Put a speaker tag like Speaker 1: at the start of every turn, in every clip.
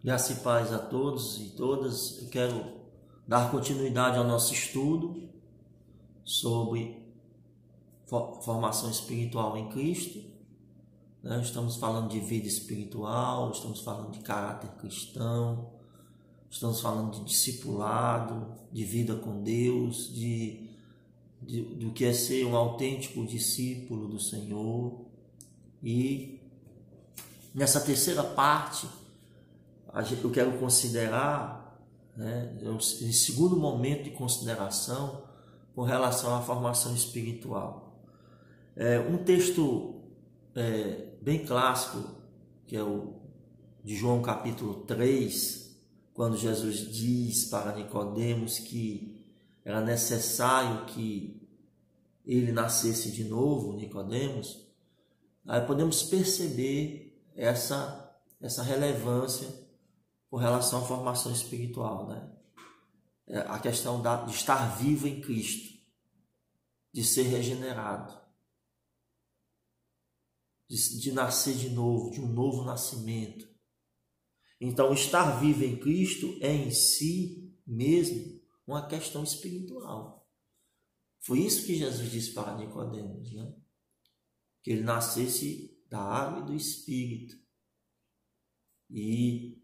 Speaker 1: Graça e paz a todos e todas. Eu quero dar continuidade ao nosso estudo sobre formação espiritual em Cristo. Estamos falando de vida espiritual, estamos falando de caráter cristão, estamos falando de discipulado, de vida com Deus, do que é ser um autêntico discípulo do Senhor. E nessa terceira parte, eu quero considerar, em segundo momento de consideração, com relação à formação espiritual. Um texto bem clássico, que é o de João capítulo 3, quando Jesus diz para Nicodemos que era necessário que ele nascesse de novo, Nicodemos. Aí podemos perceber essa relevância com relação à formação espiritual, a questão de estar vivo em Cristo, de ser regenerado, de nascer de novo, de um novo nascimento. Então, estar vivo em Cristo é em si mesmo uma questão espiritual. Foi isso que Jesus disse para Nicodemos, que ele nascesse da água e do Espírito. E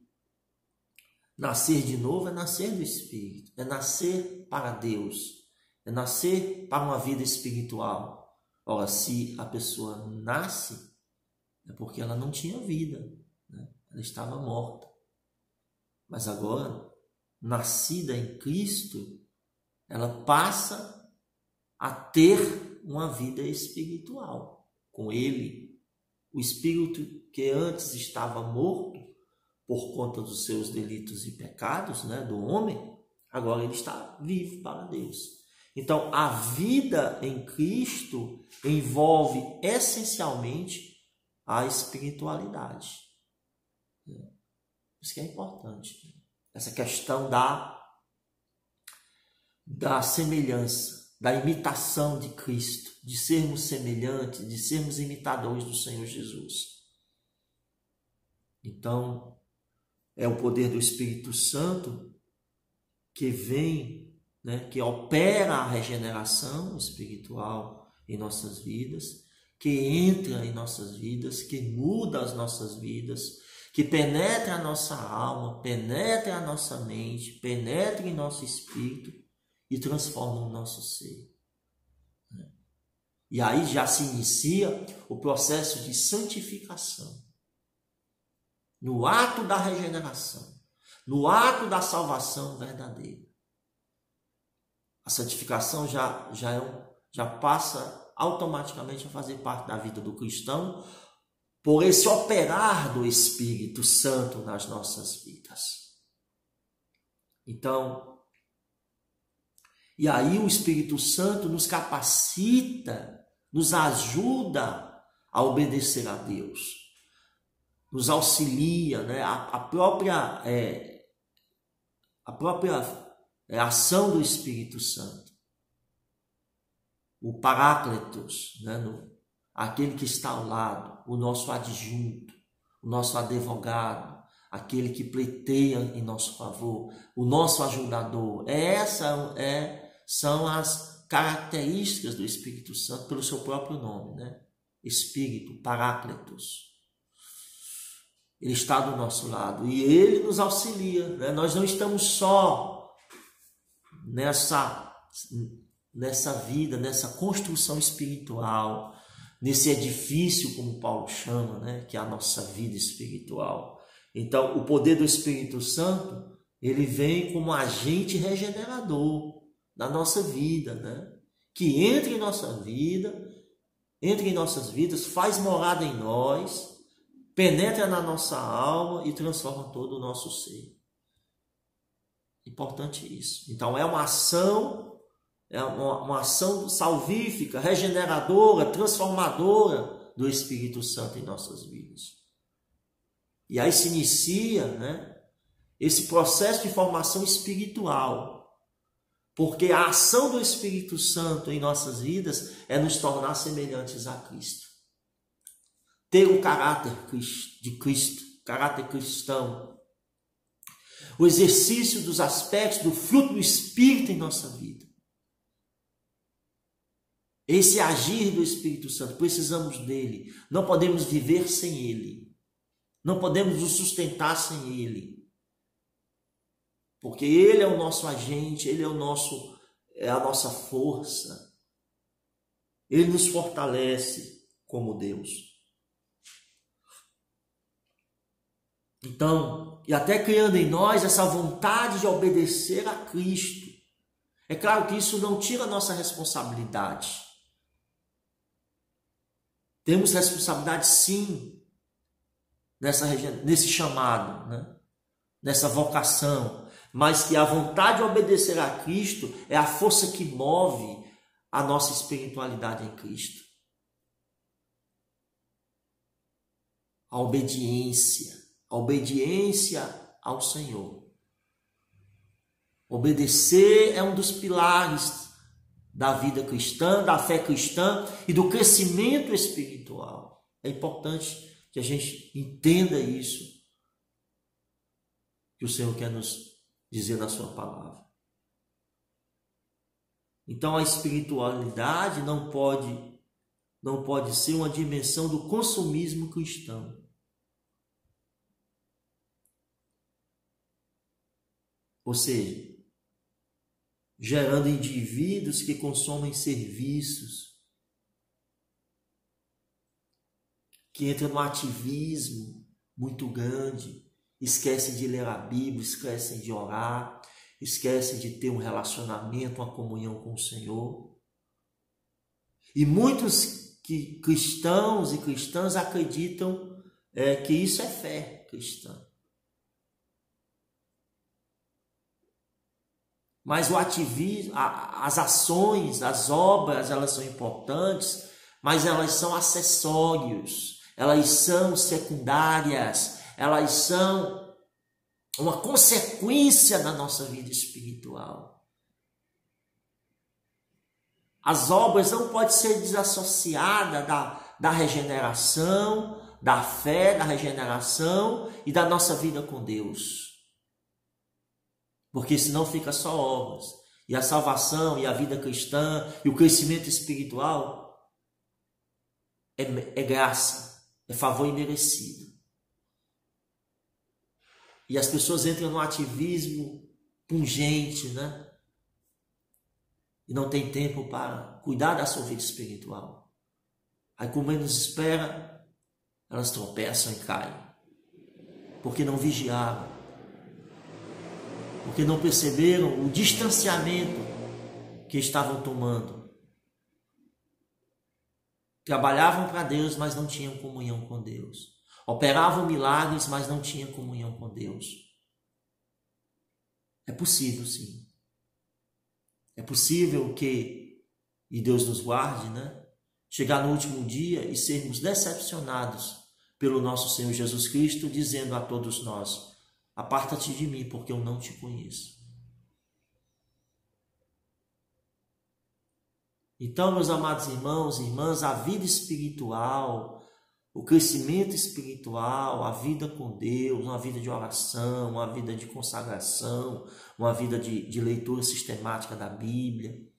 Speaker 1: nascer de novo é nascer do Espírito, é nascer para Deus, é nascer para uma vida espiritual. Ora, se a pessoa nasce, é porque ela não tinha vida, ela estava morta. Mas agora, nascida em Cristo, ela passa a ter uma vida espiritual com Ele. O espírito que antes estava morto por conta dos seus delitos e pecados, do homem, agora ele está vivo para Deus. Então, a vida em Cristo envolve essencialmente a espiritualidade. Isso que é importante. Essa questão da semelhança, da imitação de Cristo, de sermos semelhantes, de sermos imitadores do Senhor Jesus. Então, é o poder do Espírito Santo que vem, que opera a regeneração espiritual em nossas vidas, que entra em nossas vidas, que muda as nossas vidas, que penetra a nossa alma, penetra a nossa mente, penetra em nosso espírito e transforma o nosso ser. E aí já se inicia o processo de santificação. No ato da regeneração, no ato da salvação verdadeira. A santificação já passa automaticamente a fazer parte da vida do cristão por esse operar do Espírito Santo nas nossas vidas. Então, e aí o Espírito Santo nos capacita, nos ajuda a obedecer a Deus. Nos auxilia, a própria ação do Espírito Santo. O Paráclitos, aquele que está ao lado, o nosso adjunto, o nosso advogado, aquele que pleiteia em nosso favor, o nosso ajudador. São as características do Espírito Santo pelo seu próprio nome, Espírito, Paráclitos. Ele está do nosso lado e ele nos auxilia. Nós não estamos só nessa vida, nessa construção espiritual, nesse edifício, como Paulo chama, que é a nossa vida espiritual. Então, o poder do Espírito Santo, ele vem como agente regenerador da nossa vida, que entra em nossas vidas, faz morada em nós, penetra na nossa alma e transforma todo o nosso ser. Importante isso. Então é uma ação salvífica, regeneradora, transformadora do Espírito Santo em nossas vidas. E aí se inicia, esse processo de formação espiritual. Porque a ação do Espírito Santo em nossas vidas é nos tornar semelhantes a Cristo. Ter o caráter de Cristo, caráter cristão, o exercício dos aspectos do fruto do Espírito em nossa vida. Esse agir do Espírito Santo, precisamos dele. Não podemos viver sem ele. Não podemos nos sustentar sem ele. Porque ele é o nosso agente, ele é a nossa força. Ele nos fortalece como Deus. Então, e até criando em nós essa vontade de obedecer a Cristo. É claro que isso não tira a nossa responsabilidade. Temos responsabilidade sim nesse chamado, né? Nessa vocação. Mas que a vontade de obedecer a Cristo é a força que move a nossa espiritualidade em Cristo. A obediência ao Senhor. Obedecer é um dos pilares da vida cristã, da fé cristã e do crescimento espiritual. É importante que a gente entenda isso, que o Senhor quer nos dizer na sua palavra. Então a espiritualidade não pode ser uma dimensão do consumismo cristão. Ou seja, gerando indivíduos que consomem serviços, que entram no ativismo muito grande, esquecem de ler a Bíblia, esquecem de orar, esquecem de ter um relacionamento, uma comunhão com o Senhor. E muitos cristãos e cristãs acreditam que isso é fé cristã. Mas o ativismo, as ações, as obras, elas são importantes, mas elas são acessórios, elas são secundárias, elas são uma consequência da nossa vida espiritual. As obras não podem ser desassociadas da regeneração, da fé, da regeneração e da nossa vida com Deus. Porque senão fica só obras. E a salvação, e a vida cristã, e o crescimento espiritual é graça, é favor imerecido. E as pessoas entram no ativismo pungente, né? E não tem tempo para cuidar da sua vida espiritual. Aí, com menos espera, elas tropeçam e caem. Porque não vigiaram. Porque não perceberam o distanciamento que estavam tomando. Trabalhavam para Deus, mas não tinham comunhão com Deus. Operavam milagres, mas não tinham comunhão com Deus. É possível, sim. É possível que, e Deus nos guarde, né? Chegar no último dia e sermos decepcionados pelo nosso Senhor Jesus Cristo, dizendo a todos nós: aparta-te de mim, porque eu não te conheço. Então, meus amados irmãos e irmãs, a vida espiritual, o crescimento espiritual, a vida com Deus, uma vida de oração, uma vida de consagração, uma vida de leitura sistemática da Bíblia,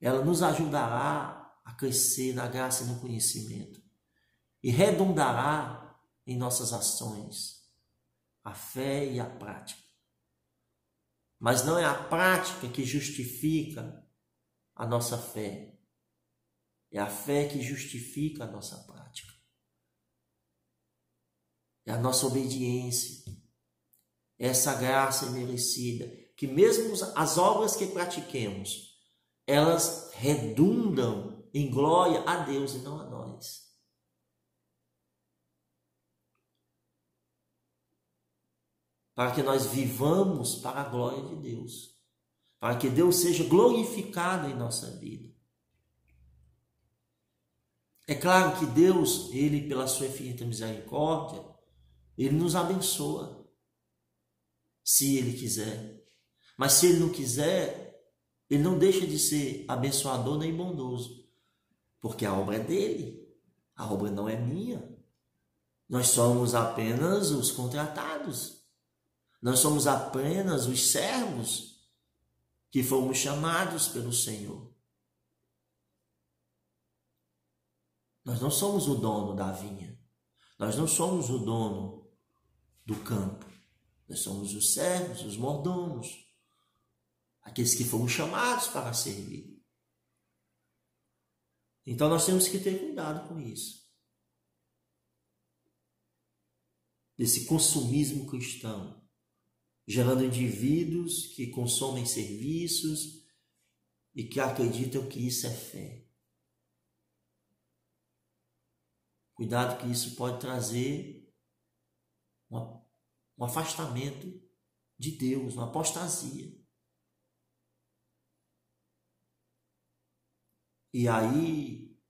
Speaker 1: ela nos ajudará a crescer na graça e no conhecimento e redundará em nossas ações, a fé e a prática. Mas não é a prática que justifica a nossa fé. É a fé que justifica a nossa prática. É a nossa obediência. É essa graça imerecida, que mesmo as obras que pratiquemos, elas redundam em glória a Deus e não a nós. Para que nós vivamos para a glória de Deus. Para que Deus seja glorificado em nossa vida. É claro que Deus, Ele, pela sua infinita misericórdia, Ele nos abençoa, se Ele quiser. Mas se Ele não quiser, Ele não deixa de ser abençoador nem bondoso. Porque a obra é dele, a obra não é minha. Nós somos apenas os contratados. Nós somos apenas os servos que fomos chamados pelo Senhor. Nós não somos o dono da vinha. Nós não somos o dono do campo. Nós somos os servos, os mordomos, aqueles que fomos chamados para servir. Então nós temos que ter cuidado com isso. Desse consumismo cristão, gerando indivíduos que consomem serviços e que acreditam que isso é fé. Cuidado que isso pode trazer um afastamento de Deus, uma apostasia. E aí,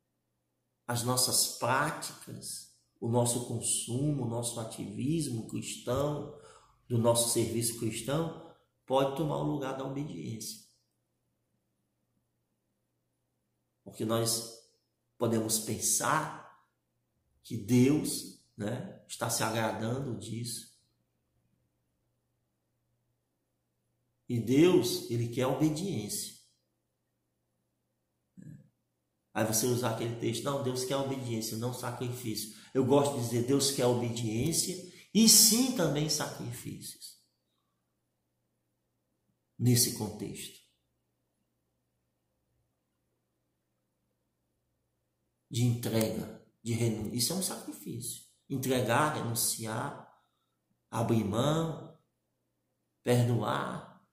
Speaker 1: as nossas práticas, o nosso consumo, o nosso ativismo cristão, do nosso serviço cristão, pode tomar o lugar da obediência. Porque nós podemos pensar que Deus, está se agradando disso. E Deus, Ele quer obediência. Aí você usar aquele texto, não, Deus quer obediência, não sacrifício. Eu gosto de dizer, Deus quer obediência e sim também sacrifícios. Nesse contexto. De entrega, de renúncia. Isso é um sacrifício. Entregar, renunciar, abrir mão, perdoar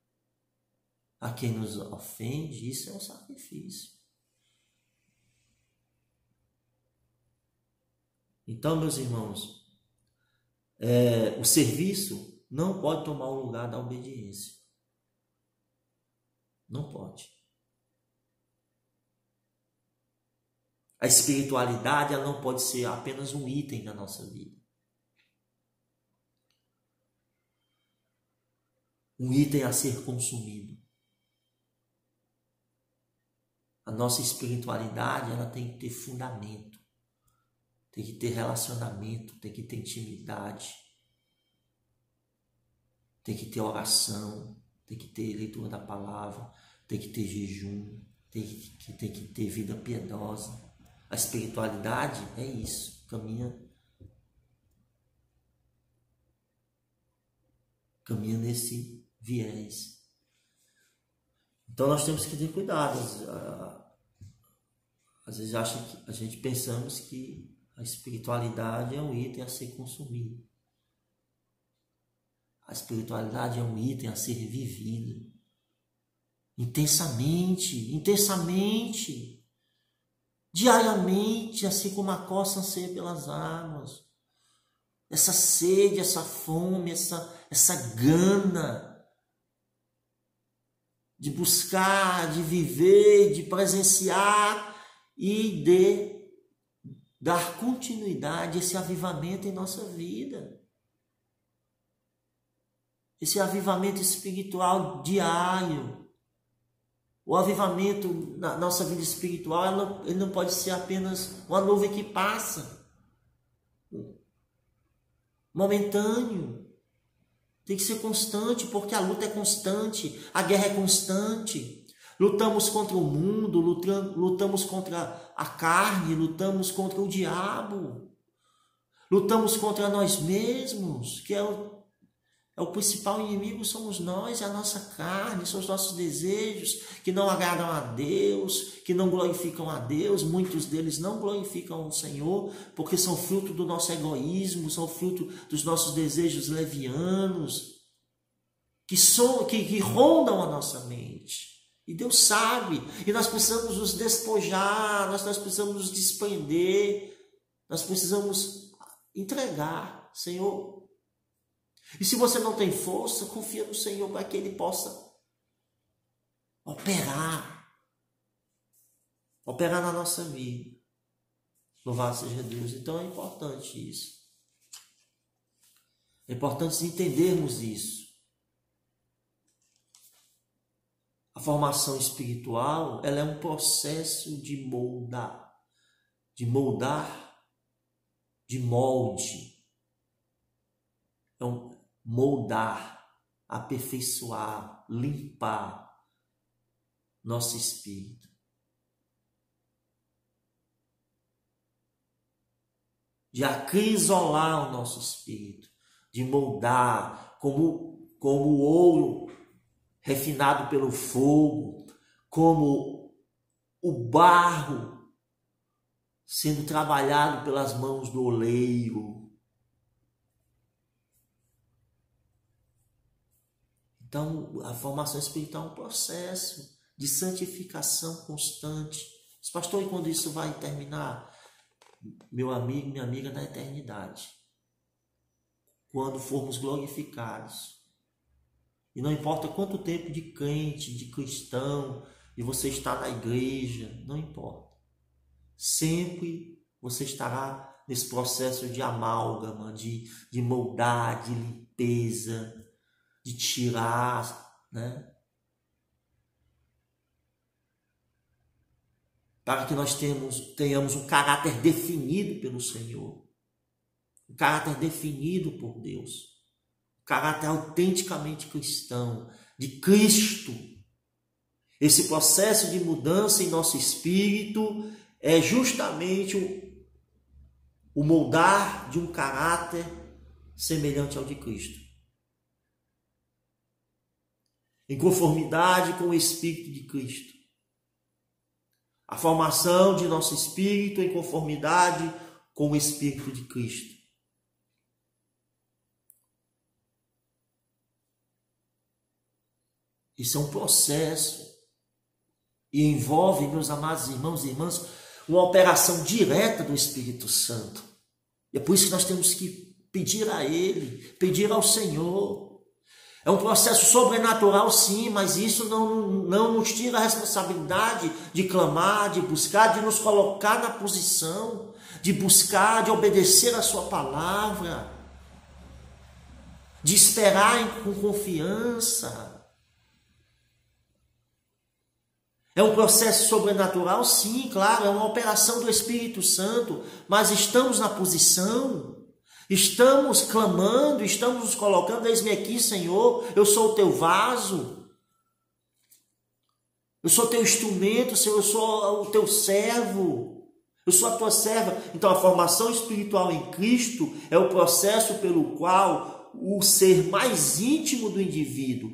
Speaker 1: a quem nos ofende, isso é um sacrifício. Então, meus irmãos, o serviço não pode tomar o lugar da obediência. Não pode. A espiritualidade ela não pode ser apenas um item da nossa vida. Um item a ser consumido. A nossa espiritualidade ela tem que ter fundamento. Tem que ter relacionamento, tem que ter intimidade, tem que ter oração, tem que ter leitura da palavra, tem que ter jejum, tem que ter vida piedosa. A espiritualidade é isso, caminha nesse viés. Então nós temos que ter cuidado. Às vezes a gente pensamos que a espiritualidade é um item a ser consumido. A espiritualidade é um item a ser vivido. Intensamente, diariamente, assim como a costa anseia pelas águas. Essa sede, essa fome, essa gana de buscar, de viver, de presenciar e de dar continuidade a esse avivamento em nossa vida. Esse avivamento espiritual diário. O avivamento na nossa vida espiritual, ele não pode ser apenas uma nuvem que passa. Momentâneo. Tem que ser constante, porque a luta é constante, a guerra é constante. Lutamos contra o mundo, lutamos contra a carne, lutamos contra o diabo. Lutamos contra nós mesmos, que é o principal inimigo, somos nós, é a nossa carne, são os nossos desejos que não agradam a Deus, que não glorificam a Deus. Muitos deles não glorificam o Senhor, porque são fruto do nosso egoísmo, são fruto dos nossos desejos levianos, que rondam a nossa mente. E Deus sabe, e nós precisamos nos despojar, nós precisamos nos desprender, nós precisamos entregar, Senhor. E se você não tem força, confia no Senhor para que Ele possa operar na nossa vida. Louvado seja Deus. Então é importante isso. É importante entendermos isso. A formação espiritual, ela é um processo de molde. é um moldar, aperfeiçoar, limpar nosso espírito. De acrisolar o nosso espírito, de moldar como o ouro refinado pelo fogo, como o barro sendo trabalhado pelas mãos do oleiro. Então, a formação espiritual é um processo de santificação constante. Mas, pastor, e quando isso vai terminar? Meu amigo, minha amiga, na eternidade. Quando formos glorificados. E não importa quanto tempo de crente, de cristão, e você está na igreja, não importa. Sempre você estará nesse processo de amálgama, de moldar, de limpeza, de tirar, né? Para que nós tenhamos um caráter definido pelo Senhor, um caráter definido por Deus, um caráter autenticamente cristão, de Cristo. Esse processo de mudança em nosso espírito é justamente o moldar de um caráter semelhante ao de Cristo, em conformidade com o Espírito de Cristo. A formação de nosso espírito em conformidade com o Espírito de Cristo. Isso é um processo e envolve, meus amados irmãos e irmãs, uma operação direta do Espírito Santo. E é por isso que nós temos que pedir a Ele, pedir ao Senhor. É um processo sobrenatural, sim, mas isso não nos tira a responsabilidade de clamar, de buscar, de nos colocar na posição, de buscar, de obedecer a sua palavra, de esperar com confiança. É um processo sobrenatural, sim, claro, é uma operação do Espírito Santo, mas estamos na posição. Estamos clamando, estamos nos colocando, eis-me aqui, Senhor, eu sou o teu vaso, eu sou teu instrumento, Senhor, eu sou o teu servo, eu sou a tua serva. Então a formação espiritual em Cristo é o processo pelo qual o ser mais íntimo do indivíduo,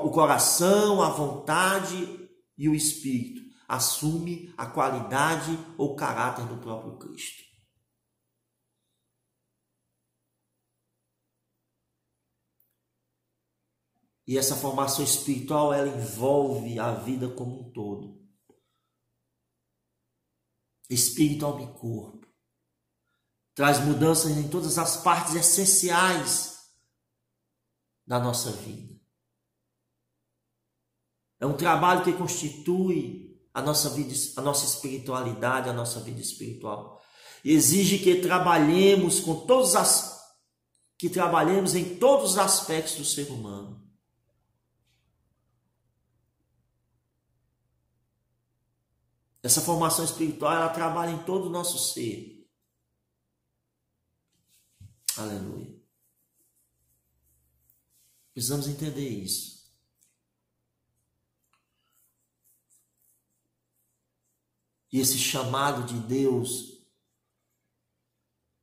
Speaker 1: o coração, a vontade e o espírito, assume a qualidade ou caráter do próprio Cristo. E essa formação espiritual, ela envolve a vida como um todo. Espírito, alma e corpo. Traz mudanças em todas as partes essenciais da nossa vida. É um trabalho que constitui a nossa vida, a nossa espiritualidade, a nossa vida espiritual. E exige que trabalhemos em todos os aspectos do ser humano. Essa formação espiritual, ela trabalha em todo o nosso ser. Aleluia. Precisamos entender isso. E esse chamado de Deus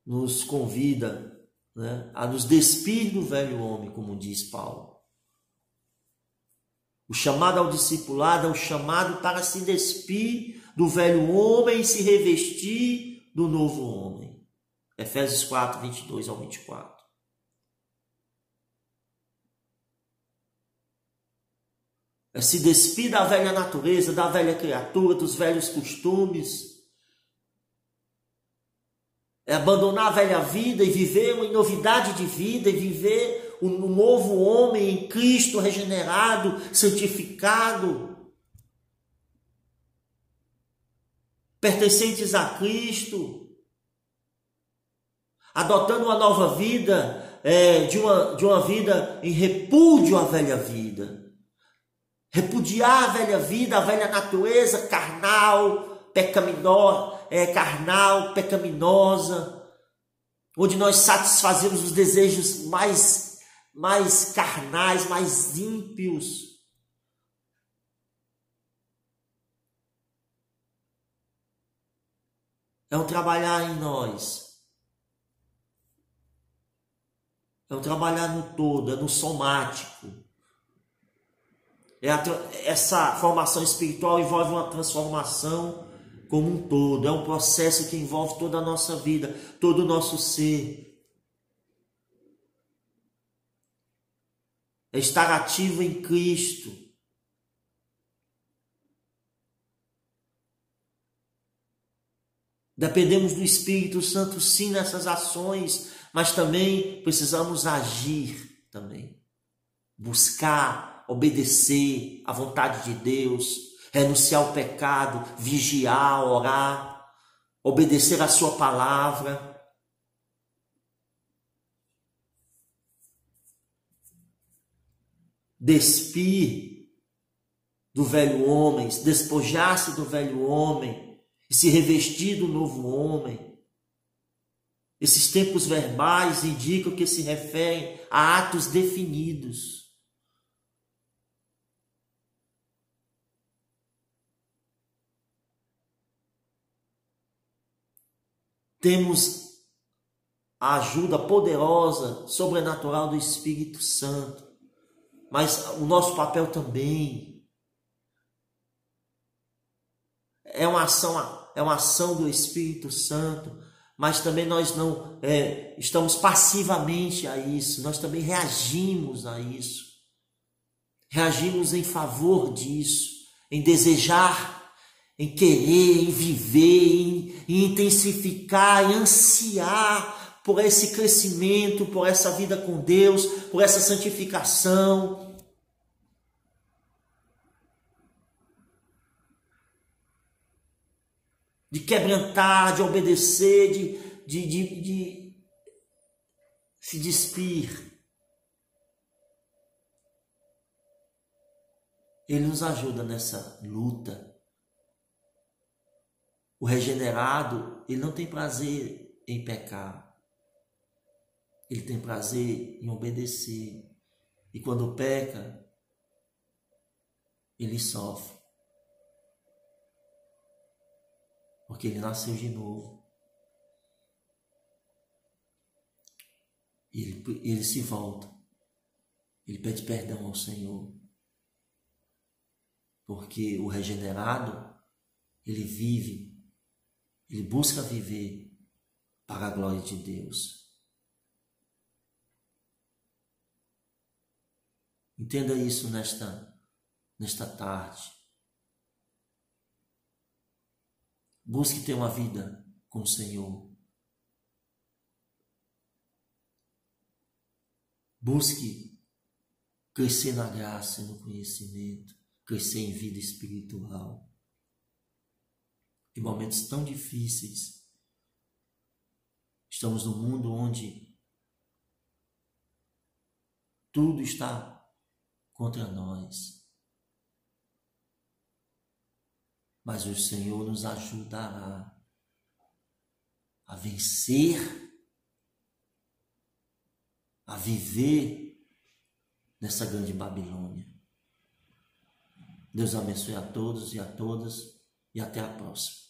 Speaker 1: nos convida, né, a nos despir do velho homem, como diz Paulo. O chamado ao discipulado é o chamado para se despir do velho homem e se revestir do novo homem. Efésios 4, 22 ao 24. É se despir da velha natureza, da velha criatura, dos velhos costumes. É abandonar a velha vida e viver uma novidade de vida, e viver um novo homem em Cristo, regenerado, santificado, pertencentes a Cristo, adotando uma nova vida, de uma vida em repúdio à velha vida. Repudiar a velha vida, a velha natureza carnal, pecaminosa, onde nós satisfazemos os desejos mais carnais, mais ímpios. É um trabalhar em nós. É um trabalhar no todo, é no somático. Essa formação espiritual envolve uma transformação como um todo. É um processo que envolve toda a nossa vida, todo o nosso ser. É estar ativo em Cristo. Dependemos do Espírito Santo, sim, nessas ações, mas também precisamos agir também. Buscar, obedecer à vontade de Deus, renunciar ao pecado, vigiar, orar, obedecer à sua palavra. Despir do velho homem, despojar-se do velho homem e se revestir do novo homem. Esses tempos verbais indicam que se referem a atos definidos. Temos a ajuda poderosa, sobrenatural do Espírito Santo, mas o nosso papel também é uma ação do Espírito Santo, mas também nós não estamos passivamente a isso, nós também reagimos a isso. Reagimos em favor disso, em desejar, em querer, em viver, em intensificar, em ansiar por esse crescimento, por essa vida com Deus, por essa santificação. De quebrantar, de obedecer, de se despir. Ele nos ajuda nessa luta. O regenerado, ele não tem prazer em pecar. Ele tem prazer em obedecer. E quando peca, ele sofre. Porque ele nasceu de novo. Ele se volta. Ele pede perdão ao Senhor. Porque o regenerado, ele vive, ele busca viver para a glória de Deus. Entenda isso nesta tarde. Busque ter uma vida com o Senhor. Busque crescer na graça e no conhecimento, crescer em vida espiritual. Em momentos tão difíceis, estamos num mundo onde tudo está contra nós. Mas o Senhor nos ajudará a vencer, a viver nessa grande Babilônia. Deus abençoe a todos e a todas e até a próxima.